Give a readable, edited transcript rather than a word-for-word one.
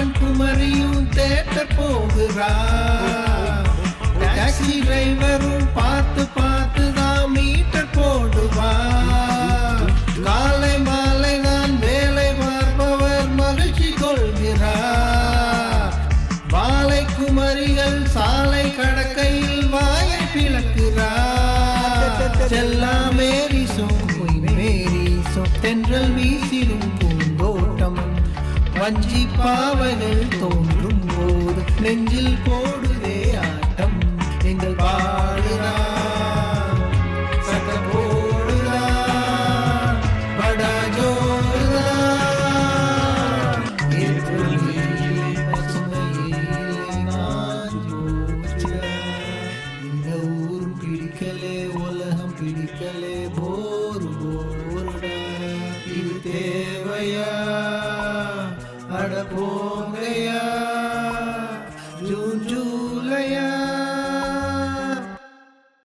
மாமன் குமரியும் தேட்டர் போகிறா, டாக்ஸி டிரைவரும் பார்த்து பார்த்து தான் மீட்டர் போடுவா. காலை மாலை தான் வேலை பார்ப்பவர் மகிழ்ச்சி கொள்கிறார். வாழை குமரிகள் சாலை கடக்கையில் வாயை பிளக்கிறார். செல்லா மேரிசோம் மேரிசோம் தென்றல் வீசிடும் பூந்தோட்டம், வஞ்சி பாவைகள் தோன்றும் போது நெஞ்சில் போடுதே ஆட்டம். எங்கள் பாடுதான் சக்க போடுதான் படா ஜோடுதான். இந்த ஊர் பிடிக்கலே உலகம் பிடிக்கலே போரு போருடா. இது தேவையா அட போகையா.